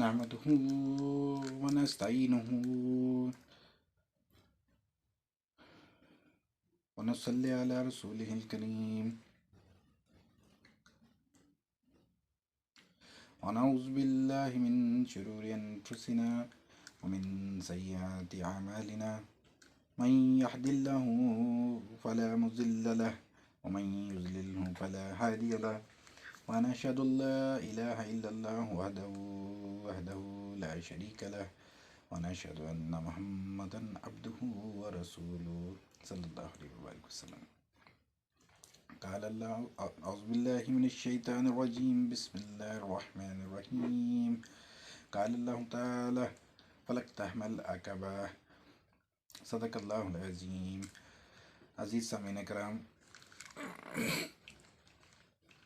نحمده ونستعينه ونصلي على رسوله الكريم ونعوذ بالله من شرور أنفسنا ومن سيئات أعمالنا من يهد الله فلا مضل له ومن يضلله فلا هادي له وأنا أشهد أن لا إله إلا الله وحده لا شريك له وأنا أشهد أن محمدا عبده ورسوله صلى الله عليه وآله وسلم. قال الله أعوذ بالله من الشيطان الرجيم بسم الله الرحمن الرحيم. قال الله تعالى فلاقتحم العقبة صدق اللہ العظیم. عزیز سامعین کرام،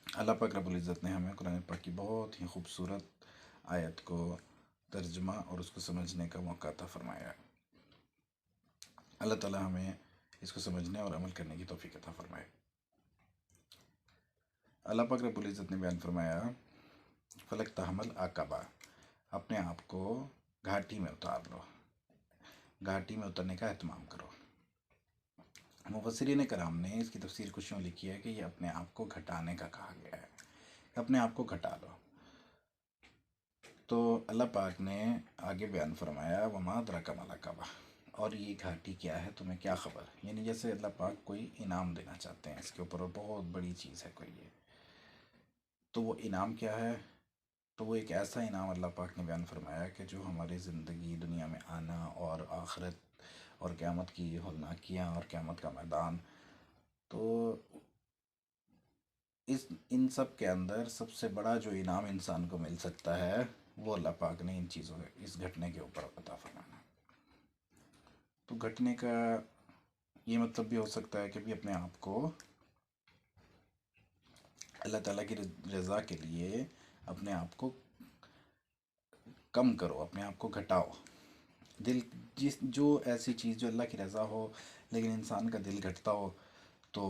اللہ پاک رب العزت نے ہمیں قرآن پاک کی بہت ہی خوبصورت آیت کو ترجمہ اور اس کو سمجھنے کا موقع عطا فرمایا. اللہ تعالی ہمیں اس کو سمجھنے اور عمل کرنے کی توفیق عطا فرمائے. اللہ پاک رب العزت نے بیان فرمایا فلاقتحم العقبہ، اپنے آپ کو گھاٹی میں اتار لو، گھاٹی میں اترنے کا اہتمام کرو. مفسرین کرام نے اس کی تفسیر کچھ یوں لکھی ہے کہ یہ اپنے آپ کو گھٹانے کا کہا گیا ہے، اپنے آپ کو گھٹا لو. تو اللہ پاک نے آگے بیان فرمایا وما ادراک ما العقبہ، اور یہ گھاٹی کیا ہے، تمہیں کیا خبر. یعنی جیسے اللہ پاک کوئی انعام دینا چاہتے ہیں اس کے اوپر، اور بہت بڑی چیز ہے کوئی یہ. تو وہ انعام کیا ہے؟ تو وہ ایک ایسا انعام اللہ پاک نے بیان فرمایا کہ جو ہماری زندگی، دنیا میں آنا اور آخرت اور قیامت کی ہولناکیاں اور قیامت کا میدان، تو ان سب کے اندر سب سے بڑا جو انعام انسان کو مل سکتا ہے وہ اللہ پاک نے ان چیزوں اس گھٹنے کے اوپر عطا فرمانا. تو گھٹنے کا یہ مطلب بھی ہو سکتا ہے کہ بھی اپنے آپ کو اللہ تعالیٰ کی رضا کے لیے اپنے آپ کو کم کرو، اپنے آپ کو گھٹاؤ. دل جو ایسی چیز جو اللہ کی رضا ہو لیکن انسان کا دل گھٹتا ہو، تو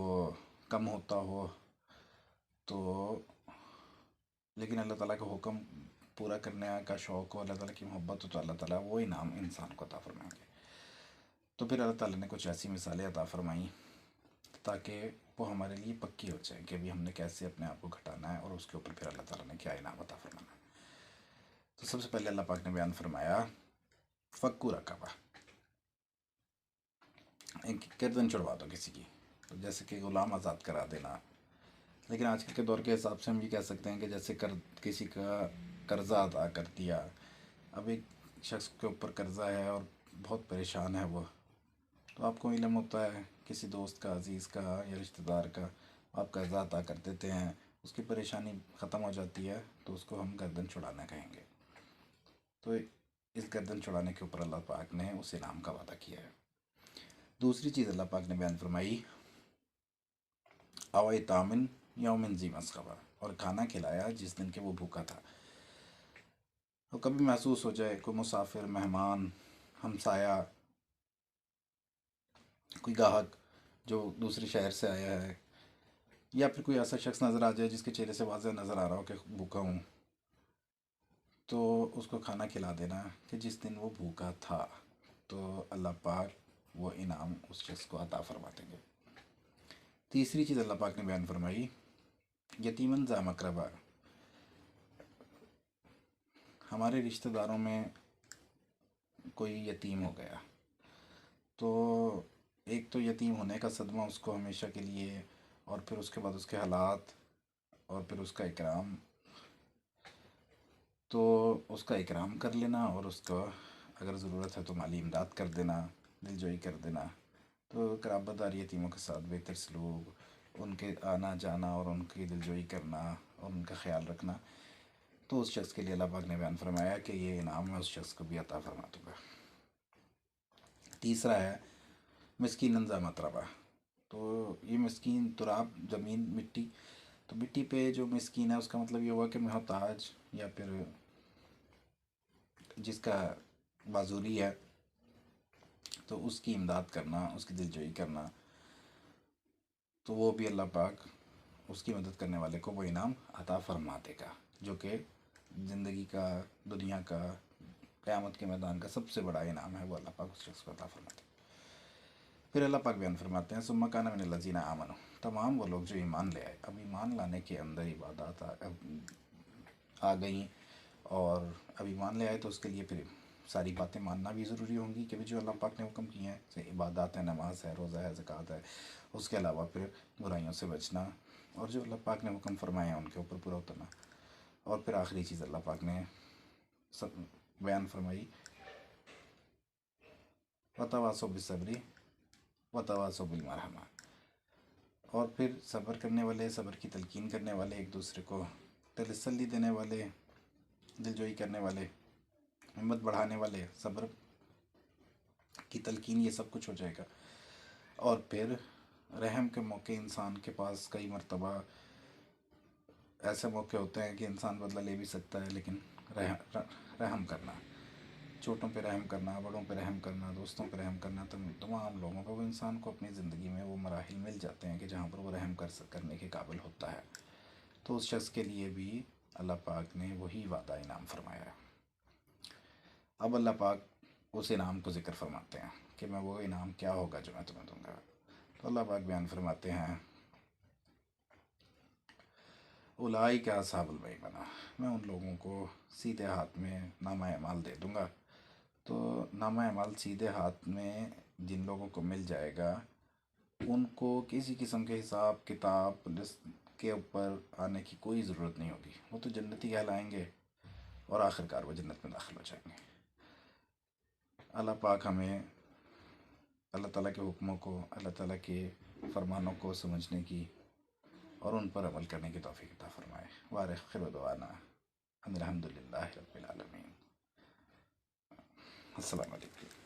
کم ہوتا ہو، تو لیکن اللہ تعالیٰ کا حکم پورا کرنے کا شوق ہو، اللہ تعالیٰ کی محبت ہو، تو اللہ تعالیٰ وہ انعام انسان کو عطا فرمائیں گے. تو پھر اللہ تعالیٰ نے کچھ ایسی مثالیں عطا فرمائیں تاکہ وہ ہمارے لیے پکی ہو جائے کہ ابھی ہم نے کیسے اپنے آپ کو گھٹانا ہے اور اس کے اوپر پھر اللہ تعالیٰ نے کیا انعام عطا فرمانا ہے. تو سب سے پہلے اللہ پاک نے بیان فرمایا فکو رقبہ، ایک گردن چھڑوا دو کسی کی، جیسے کہ غلام آزاد کرا دینا. لیکن آج کل کے دور کے حساب سے ہم یہ کہہ سکتے ہیں کہ جیسے کسی کا قرضہ ادا کر دیا. اب ایک شخص کے اوپر قرضہ ہے اور بہت پریشان ہے وہ، تو آپ کو علم ہوتا ہے کسی دوست کا، عزیز کا یا رشتہ دار کا، آپ قرضہ ادا کر دیتے ہیں، اس کی پریشانی ختم ہو جاتی ہے، تو اس کو ہم گردن چھڑانا کہیں گے. تو اس گردن چھڑانے کے اوپر اللہ پاک نے اس انعام کا وعدہ کیا ہے. دوسری چیز اللہ پاک نے بیان فرمائی او ایتامن یومن ذی مسغبہ، اور کھانا کھلایا جس دن کہ وہ بھوکا تھا. تو کبھی محسوس ہو جائے کوئی مسافر، مہمان، ہمسایہ، کوئی گاہک جو دوسرے شہر سے آیا ہے، یا پھر کوئی ایسا شخص نظر آ جائے جس کے چہرے سے واضح نظر آ رہا ہو کہ بھوکا ہوں، تو اس کو کھانا کھلا دینا کہ جس دن وہ بھوکا تھا. تو اللہ پاک وہ انعام اس شخص کو عطا فرما دیں گے. تیسری چیز اللہ پاک نے بیان فرمائی یتیمن ذا مقربہ، ہمارے رشتہ داروں میں کوئی یتیم ہو گیا، تو ایک تو یتیم ہونے کا صدمہ اس کو ہمیشہ کے لیے، اور پھر اس کے بعد اس کے حالات، اور پھر اس کا اکرام. تو اس کا اکرام کر لینا، اور اس کو اگر ضرورت ہے تو مالی امداد کر دینا، دل جوئی کر دینا. تو قرابت دار یتیموں کے ساتھ بہتر سلوک، ان کے آنا جانا اور ان کی دل جوئی کرنا اور ان کا خیال رکھنا، تو اس شخص کے لیے اللہ پاک نے بیان فرمایا کہ یہ انعام میں اس شخص کو بھی عطا فرما دوں گا. تیسرا ہے مسکین ذا متربہ، تو یہ مسکین تراب، زمین، مٹی. تو مٹی پہ جو مسکین ہے اس کا مطلب یہ ہوا کہ محتاج، یا پھر جس کا معذوری ہے، تو اس کی امداد کرنا، اس کی دلجوئی کرنا. تو وہ بھی اللہ پاک اس کی مدد کرنے والے کو وہ انعام عطا فرما دے گا جو کہ زندگی کا، دنیا کا، قیامت کے میدان کا سب سے بڑا انعام ہے وہ اللہ پاک اس شخص کو عطا فرماتے ہیں۔ پھر اللہ پاک بیان فرماتے ہیں ثم کان من الذین آمنوا، تمام وہ لوگ جو ایمان لے آئے۔ اب ایمان لانے کے اندر عبادات آ گئیں، اور اب ایمان لے آئے تو اس کے لیے پھر ساری باتیں ماننا بھی ضروری ہوں گی کہ بھی جو اللہ پاک نے حکم کیے ہیں، جیسے عبادات ہے، نماز ہے، روزہ ہے، زکوٰۃ ہے، اس کے علاوہ پھر برائیوں سے بچنا، اور جو اللہ پاک نے حکم فرمائے ہیں ان کے اوپر پورا اترنا، اور پھر آخری چیز اللہ پاک نے سب بیان فرمائی وتواصوا بالصبر وتواصوا بالمرحمہ، اور پھر صبر کرنے والے، صبر کی تلقین کرنے والے، ایک دوسرے کو تسلی دینے والے، دل جوئی کرنے والے، ہمت بڑھانے والے، صبر کی تلقین، یہ سب کچھ ہو جائے گا۔ اور پھر رحم کے موقع انسان کے پاس کئی مرتبہ ایسے موقع ہوتے ہیں کہ انسان بدلہ لے بھی سکتا ہے، لیکن رحم کرنا، چھوٹوں پہ رحم کرنا، بڑوں پہ رحم کرنا، دوستوں پہ رحم کرنا، تمام لوگوں کو، وہ انسان کو اپنی زندگی میں وہ مراحل مل جاتے ہیں کہ جہاں پر وہ رحم کرنے کے قابل ہوتا ہے، تو اس شخص کے لیے بھی اللہ پاک نے وہی وعدہ انعام فرمایا ہے۔ اب اللہ پاک اس انعام کو ذکر فرماتے ہیں کہ میں وہ انعام کیا ہوگا جو میں تمہیں دوں گا۔ تو اللہ پاک بیان فرماتے ہیں اولئک اصحاب المیمنہ، میں ان لوگوں کو سیدھے ہاتھ میں نامہ اعمال دے دوں گا۔ تو نامہ اعمال سیدھے ہاتھ میں جن لوگوں کو مل جائے گا، ان کو کسی قسم کے حساب کتاب کے اوپر آنے کی کوئی ضرورت نہیں ہوگی، وہ تو جنتی کہلائیں گے، اور آخرکار وہ جنت میں داخل ہو جائیں گے۔ اللہ پاک ہمیں اللہ تعالیٰ کے حکموں کو، اللہ تعالیٰ کے فرمانوں کو سمجھنے کی اور ان پر عمل کرنے کی توفیق عطا فرمائے۔ وآخر دعوانا ان الحمد للہ رب العالمین۔ السلام علیکم۔